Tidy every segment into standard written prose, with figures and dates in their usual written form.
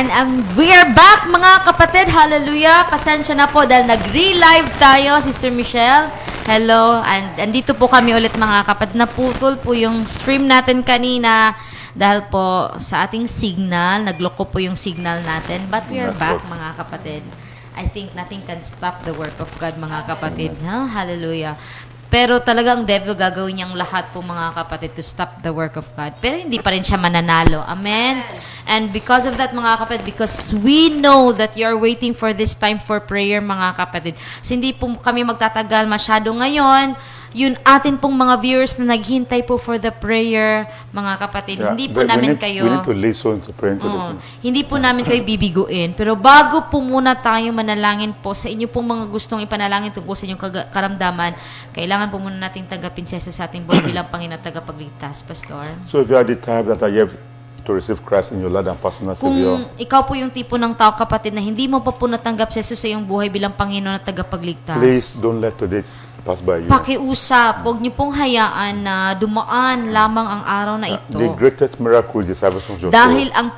And we are back, mga kapatid. Hallelujah. Pasensya na po dahil nag-re-live tayo, Sister Michelle. Hello. And andito po kami ulit, mga kapatid. Naputol po yung stream natin kanina dahil po sa ating signal. Nagloko po yung signal natin. But we are back, mga kapatid. I think nothing can stop the work of God, mga kapatid. Huh? Hallelujah. Pero talagang devil gagawin niyang lahat po, mga kapatid, to stop the work of God. Pero hindi pa rin siya mananalo. Amen? And because of that, mga kapatid, because we know that you're waiting for this time for prayer, mga kapatid. So hindi po kami magtatagal masyado ngayon. Yun atin pong mga viewers na naghintay po for the prayer, mga kapatid. Yeah, Hindi po namin kayo... We need to listen to pray into the Hindi po namin kayo bibiguin. Pero bago po muna tayo manalangin po sa inyo pong mga gustong ipanalangin tungkol sa inyong karamdaman, kailangan po muna natin tanggapin si Jesus sa ating buhay bilang Panginoon at tagapagligtas, Pastor. So if you are the type that are yet to receive Christ in your Lord and personal Savior, Kung ikaw po yung tipo ng tao, kapatid, na hindi mo pa po natanggap si Jesus sa iyong buhay bilang Panginoon at tagapagligtas, please don't let today pass by you. pakiusap, huwag niyo pong hayaan na dumaan lamang ang araw na ito. The greatest miracle is the salvation of your Dahil soul. ang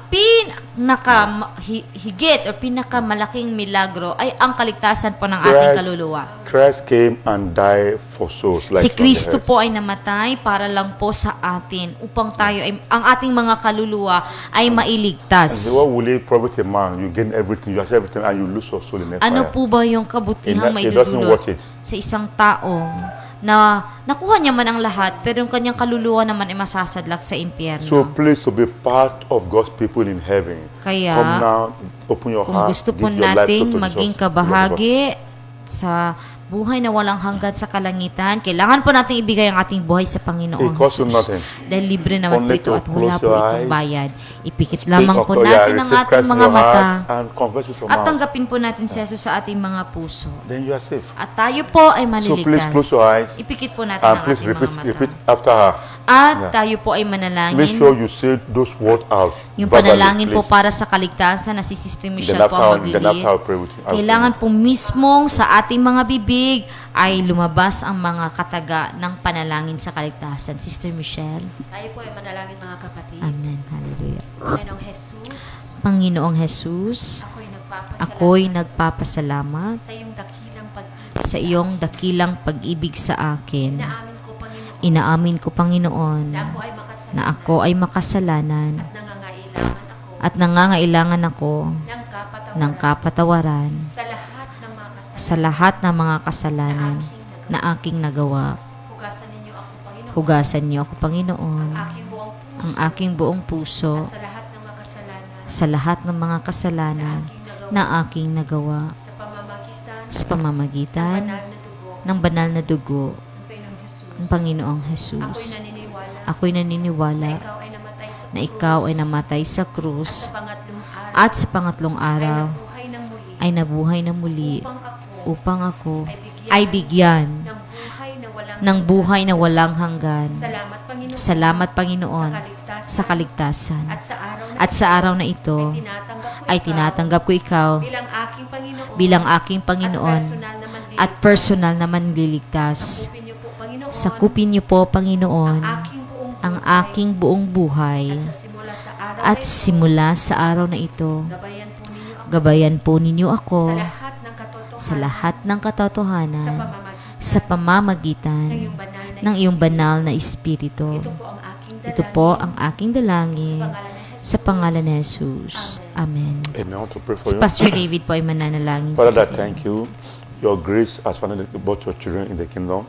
higit o pinakamalaking milagro ay ang kaligtasan po ng ating kaluluwa. Christ came and died for souls. Like Si Kristo po ay namatay para lang po sa atin upang tayo ay, ang ating mga kaluluwa ay And mailigtas. what will it profit a man? You gain everything, you have everything, and you lose your soul in the Ano fire. po ba yung kabutihang It doesn't maidudulot worth it. sa isang taong na nakuha niya man ang lahat pero yung kanyang kaluluwa naman ay masasadlak sa So impyerno? please, to be part of God's people in heaven, Kaya, come now, open your kung heart, gusto po give your life nating to maging Jesus. kabahagi sa buhay na walang hanggan sa kalangitan, kailangan po nating ibigay ang ating buhay sa Panginoong It costs you Jesus. nothing. Dahil libre naman po Only ito to at wala close po your itong eyes, bayad. Ipikit Speak lamang of po God, natin ang receive ating Christ in mga your mata heart and confess with your at mouth. tanggapin po natin si Jesus sa ating mga puso. Then you are safe. At tayo po ay So please maliligtas. close your eyes Ipikit po natin and ang please ating repeat, mga mata. repeat after her. At Yeah. tayo po ay Make manalangin. sure you say those words out. Yung verbally, panalangin po please. para sa kaligtasan na si Sister Then Michelle po ang after maglilid. I'll pray with you. I'll Kailangan po mismong sa ating mga bibig ay lumabas ang mga kataga ng panalangin sa kaligtasan. Sister Michelle. Tayo po ay manalangin, mga kapatid. Amen. Hallelujah. Panginoong Jesus, Panginoong Jesus, ako'y nagpapasalamat ako'y nagpapasalamat sa iyong dakilang pag-ibig. sa iyong dakilang pag-ibig sa akin. Inaamin ko, Panginoon, Inaamin ko, Panginoon, na ako ay makasalanan na ako ay makasalanan at nangangailangan ako at nangangailangan ako ng kapatawaran ng kapatawaran sa lahat ng mga sa kasalanan lahat ng mga kasalanan na aking nagawa. Hugasan ninyo ako, Panginoon, Hugasan niyo ako, Panginoon, ang aking buong puso ang aking buong puso at sa lahat ng mga kasalanan sa lahat ng mga kasalanan na aking nagawa sa pamamagitan sa pamamagitan ng banal na ng dugo banal na dugo ng Panginoong ng Jesus. Panginoong Jesus. Ako'y Ako'y naniniwala naniniwala na ikaw ay namatay na ikaw ay namatay sa sa krus at sa pangatlong araw at sa pangatlong araw ay nabuhay ng muli ay nabuhay na muli upang ako ay bigyan ng buhay na walang hanggan. Salamat, Panginoon, Salamat, Panginoon, sa kaligtasan. At sa araw na ito, ay tinatanggap ko ikaw bilang aking Panginoon at personal na manliligtas. Sakupin niyo po, Panginoon, ang aking buong buhay at simula sa araw na ito, gabayan po ninyo ako sa lahat ng katotohanan sa pamamagitan ng iyong banal na Espiritu. Ito po ang aking dalangin sa pangalan ni Jesus. Amen. Amen. I want to pray for Si you. Pastor David po ay mananalangin. Father, I thank you. Your grace has founded both your children in the kingdom.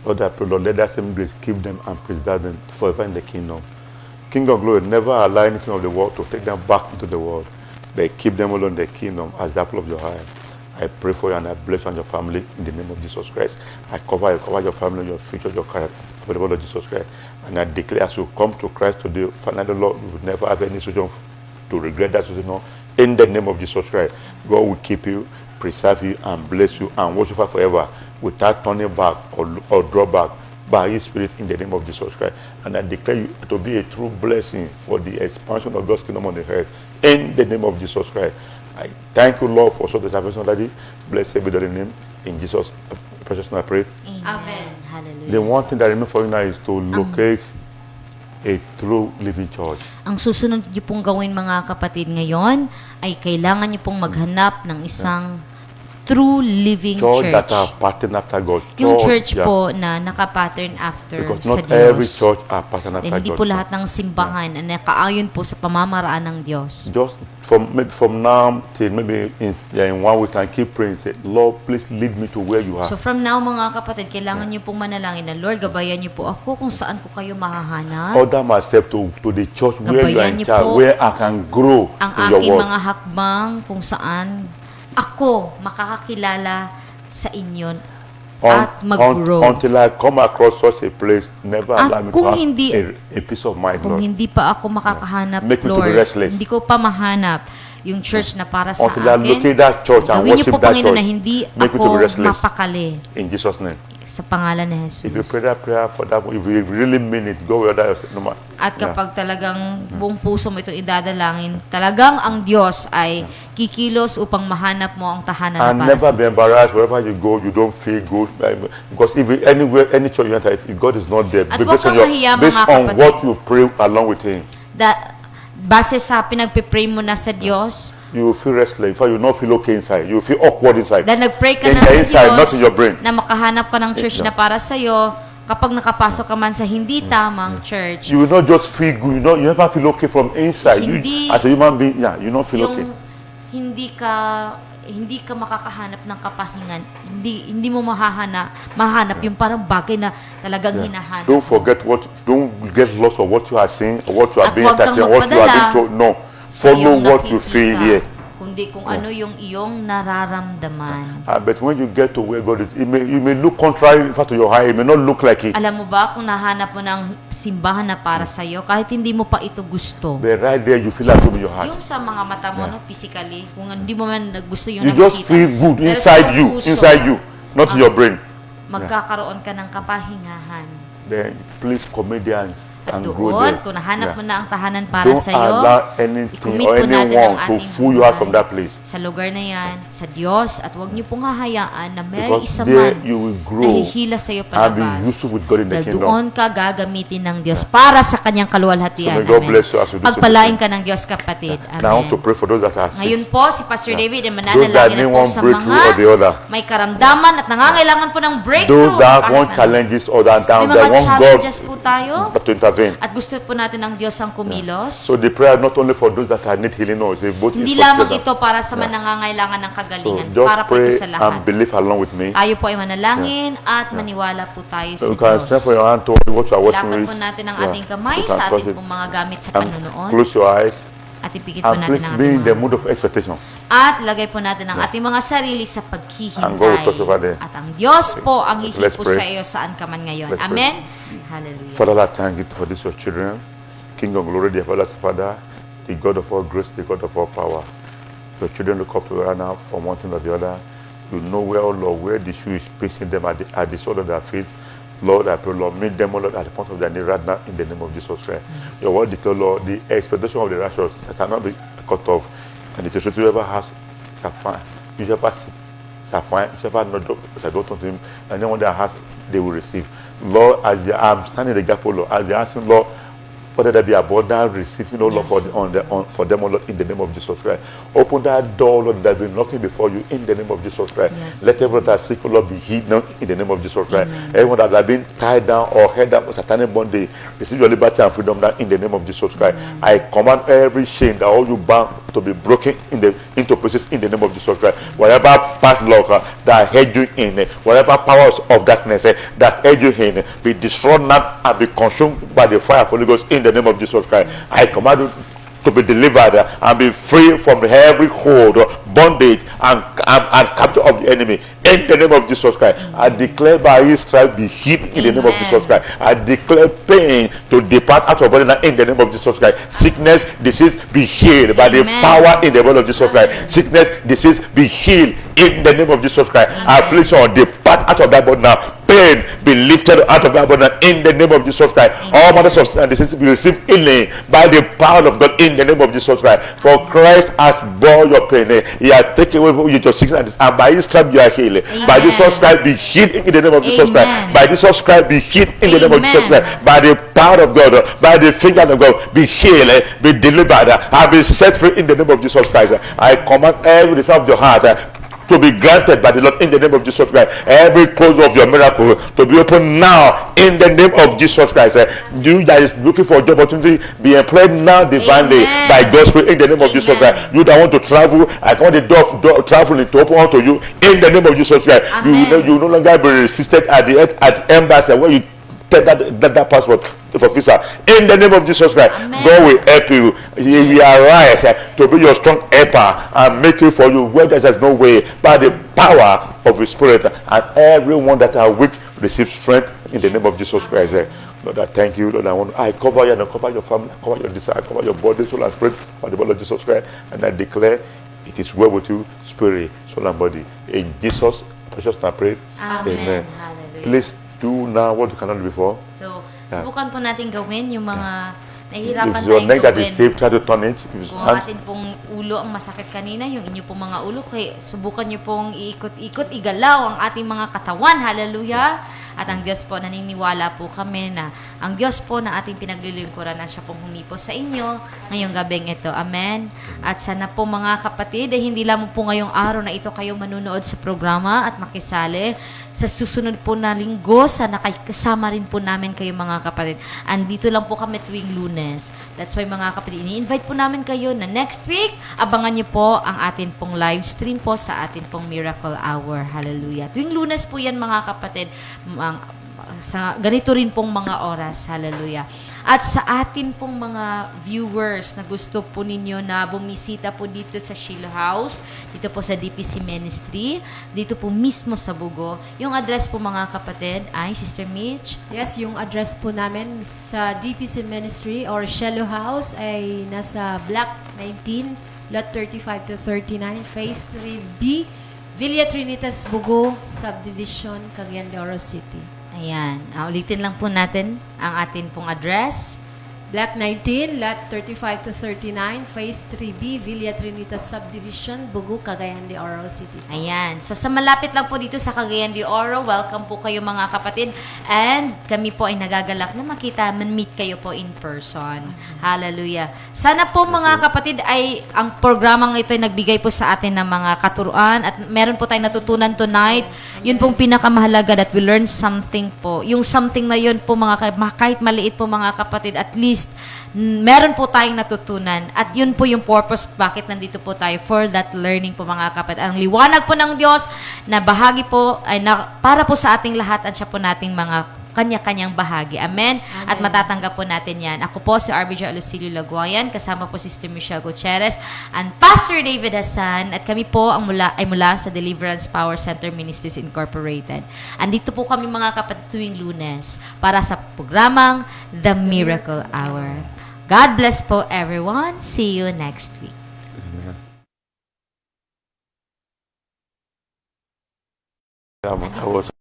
Lord, I pray, Lord, let that same grace keep them and preserve them forever in the kingdom. King of glory, never allow anything of the world to take them back into the world. They keep them alone in the kingdom as the apple of your eye. I pray for you and I bless you and your family in the name of Jesus Christ. I cover your family, your future, your career with the blood of Jesus Christ. And I declare as you come to Christ today, finally, Lord, you will never have any situation to regret that decision. In the name of Jesus Christ, God will keep you, preserve you, and bless you, and watch you forever without turning back or draw back by His Spirit in the name of Jesus Christ. And I declare you to be a true blessing for the expansion of God's kingdom on the earth in the name of Jesus Christ. I thank you, Lord, for such a salvation, Daddy. Blessed be the name. In Jesus' precious name I pray. Amen. Hallelujah. The one thing that I know for you now is to locate a true living church. Ang susunod niyo pong gawin mga kapatid ngayon ay kailangan niyo pong maghanap ng isang true living Church church. that are pattern after God. Yung church yeah. po na naka-pattern after Because sa not every Diyos. church are pattern after Then, hindi God. po lahat ng simbahan na nakaayon po sa pamamaraan ng Diyos. Just from now till maybe in 1 week time, keep praying. Say, Lord, please lead me to where you are. So from now mga kapatid, kailangan niyo pong manalangin na, Lord, gabayan niyo po ako kung saan ko kayo mahahanap. Order my step to the church where you are Gabayan in niyo charge, po where I can grow Ang in your aking word. mga hakbang kung saan ako makakakilala sa inyo at mag-grow. Until I come across such a place, never At allow me to kung have hindi- a peace of mind, Kung Lord. hindi pa ako makakahanap, Make me to be Lord, restless. hindi ko pa mahanap yung church na para sa Until I locate akin. that church and Gawin niyo worship po, that Panginoon, church, na hindi make me to be ako restless. mapakali In Jesus' name. sa pangalan ni Jesus. If you pray that prayer for that, if you really mean it, go where that is. No matter. At kapag talagang buong puso mo ito idadalangin, talagang ang Diyos ay kikilos upang mahanap mo ang tahanan na And para never sa be embarrassed wherever you go. You don't feel good because if you, anywhere, any church you enter, if God is not there, At based huwag kang mahiya, based mga on kapatid. what you pray along with Him, base sa pinagpipray mo na sa Diyos, you will feel restless. In fact, you will not feel okay inside. You will feel awkward inside. dahil nag-pray ka In na the sa inside, Diyos not in your brain. na makahanap ka ng church na para sa'yo, kapag nakapasok ka man sa hindi tamang church, You will not just feel good. You never feel okay from inside. Hindi- You, as a human being, yeah, you not feel okay. yung hindi ka makakahanap ng kapahingan, hindi mo mahanap yung parang bagay na talagang hinahanap. Don't forget don't get lost of what you are seeing, or what you are At being huwag kang entertained, what you are being magpadala told. No, sa follow iyong what you feel nakikita, here. kundi kung ano yung iyong nararamdaman. But when you get to where God is, you may look contrary in fact to your heart. It may not look like it. Alam mo ba kung nahanap mo ng simbahan na para sa iyo kahit hindi mo pa ito gusto? But right there, you feel like in your heart. Yung sa mga mata mo, no, physically, kung hindi mo man gusto yung You just nakikita. feel good pero inside sa you, puso, inside you, not in your brain. magkakaroon ka ng kapahingahan. Then please commit there At and grow doon, there. kung nahanap mo Yeah. na ang tahanan para Don't sa iyo, allow anything i-commit or po natin anyone ang to ating fool you out from buhay that place. sa lugar na yan, sa Diyos, at huwag niyo pong hahayaan na may Because isa there man you will grow nahihila sa iyo and be palabas. useful with God in the Dahil kingdom. doon ka gagamitin ng Diyos para sa kanyang kaluwalhatian. So may God Amen. bless you as you do so. Pagpalain ka ng Diyos, kapatid. Now I want to Amen. pray for those that are sick. Ngayon po, si Pastor David ay Those that mananalangin need na po one sa breakthrough mga or the other. may karamdaman at nangangailangan po ng breakthrough. Those that Kahit want ano. challenges or that May they mga want God challenges po tayo to intervene. at gusto po natin ng Diyos ang kumilos. So the prayer not only for those that need healing, no, it's both Hindi is for lamang together. ito para sa manangangailangan ng So kagalingan, just para po pray ito sa and lahat. believe along with me. Tayo po ay manalangin at maniwala po tayo sa You can stand for Diyos. your hand to what you are watching Lapat with. po natin ang Yeah. ating kamay You can sa touch ating it. pong mga gamit sa And panunoon close your eyes at ipikit po and natin please ang be ating in the mga mood of expectation. at lagay po natin ang ating mga sarili sa And go paghihintay. touch over there. At ang Diyos po ang Let's hihipo pray. sa iyo saan ka man ngayon. Let's pray. Amen? Hallelujah. Father, I thank you for this your children. King of glory, the everlasting Father, the God of all grace, the God of all power. Your children look up to you right now from one thing or the other. You know where, oh Lord, where the shoe is pinching them at the sole of their feet. Lord, I pray, Lord, meet them, oh Lord, at the point of their need right now in the name of Jesus Christ. Your word declare, Lord, the expectation of the righteous shall not be cut off. And the church whoever has shall find. Whichever seek shall find. Whichever not shall go to him. And anyone that has, they will receive. Lord, as I'm standing in the gap, oh Lord, as they're asking, Lord, whether there be abundant receiving, oh Lord, Yes. for them, oh Lord, in the name of Jesus Christ. Open that door, Lord, that will be knocking before you in the name of Jesus Christ. Yes. Let everyone that sick, oh Lord, be healed now in the name of Jesus Christ. Amen. Everyone that has been tied down or held down with satanic bondage, receive your liberty and freedom now in the name of Jesus Christ. I command every chain that all you bound to be broken into pieces in the name of Jesus Christ. Whatever padlock that held you in, whatever powers of darkness that held you in, be destroyed now and be consumed by the fire of Holy Ghost in the name of Jesus Christ. I command you to be delivered and be free from every hold, bondage, and capture of the enemy in the name of Jesus Christ. I declare by his stripes be healed in the name of Amen. Jesus Christ. I declare pain to depart out of body now in the name of Jesus Christ. Sickness, disease be healed by the Amen. power in the blood of Jesus Christ. Sickness, disease be healed in the name of Jesus Christ. Affliction depart out of that body now. Pain be lifted out of that body now in the name of Jesus Christ. All matters of sin and disease be receive healing by the power of God in the name of Jesus Christ. For Christ has borne your pain. He has taken away your sickness and by his stripes you are healed. By Amen. Jesus Christ be healed in the name of Jesus Amen. Christ. By Jesus Christ be healed in the name of Jesus Amen. Christ. By the power of God, by the finger of God, be healed, be delivered, and be set free in the name of Jesus Christ. I command every desire of your heart to be granted by the Lord in the name of Jesus Christ. Every close of your miracle to be open now in the name of Jesus Christ. You that is looking for a job opportunity, be employed now divinely Amen. by God's spirit in the name of Jesus Amen. Christ. You that want to travel, I command the door traveling to open unto you in the name of Jesus Christ. Amen. You will no longer be resisted at the embassy where you take that passport for visa in the name of Jesus Christ. Amen. God will help you. He will arise to be your strong helper and make it for you where there is no way, by the power of His Spirit. And everyone that are weak receive strength in the name of Jesus Christ. Lord, I thank you. Lord, I cover you and I cover your family, I cover your desire, I cover your body, soul, and spirit by the blood of Jesus Christ. And I declare it is well with you, spirit, soul, and body. In Jesus' precious name I pray. Amen. Hallelujah. Please do now what you cannot do before. So, Yeah. subukan po natin gawin yung mga nahihirapan If your tayong neck that is gawin. stiff, try to turn it. If it's Kung ang hands, atin pong ulo ang masakit kanina, yung inyo pong mga ulo, kaya subukan nyo pong iikot-ikot, igalaw ang ating mga katawan. Hallelujah! At ang Diyos po, naniniwala po kami na ang Diyos po na ating pinaglilingkuran na siya pong humipo sa inyo ngayong gabing ito. Amen. At sana po mga kapatid, hindi lamang po ngayong araw na ito kayo manunood sa programa at makisali. Sa susunod po na linggo, sana kasama rin po namin kayo mga kapatid. Andito lang po kami tuwing Lunes. That's why mga kapatid, ini-invite po namin kayo na next week, abangan niyo po ang atin pong live stream po sa atin pong Miracle Hour. Hallelujah. Tuwing Lunes po yan mga kapatid, sa ganito rin pong mga oras. Hallelujah. At sa atin pong mga viewers na gusto po ninyo na bumisita po dito sa Shiloh House, dito po sa DPC Ministry, dito po mismo sa Bugo. Yung address po mga kapatid ay, Sister Mitch? Yes, yung address po namin sa DPC Ministry or Shiloh House ay nasa Block 19, Lot 35 to 39, Phase 3B, Villa Trinitas, Bugo, Subdivision, Cagayan de Oro City. Ayan. Ulitin lang po natin ang atin pong address. Block 19, Lot 35 to 39, Phase 3B, Villa Trinitas Subdivision, Bugo, Cagayan de Oro City. Ayan. So, sa malapit lang po dito sa Cagayan de Oro, welcome po kayo mga kapatid. And kami po ay nagagalak na makita, man-meet kayo po in person. Hallelujah. Sana po mga kapatid ay ang programang ito ay nagbigay po sa atin ng mga katuruan at meron po tayong natutunan tonight. Yun pong pinakamahalaga, that we learn something po. Yung something na yun po kahit maliit po mga kapatid, at least meron po tayong natutunan. At yun po yung purpose bakit nandito po tayo, for that learning po mga kapatid. Ang liwanag po ng Diyos na bahagi po ay para po sa ating lahat at siya po nating mga kanya-kanyang bahagi. Amen? At matatanggap po natin yan. Ako po si RBJ Alusilio Laguayan, kasama po si Sister Michelle Gutierrez and Pastor David Hassan, at kami po ay mula sa Deliverance Power Center Ministries Incorporated. Andito po kami mga kapatid tuwing Lunes para sa programang The Miracle Hour. God bless po everyone. See you next week. I was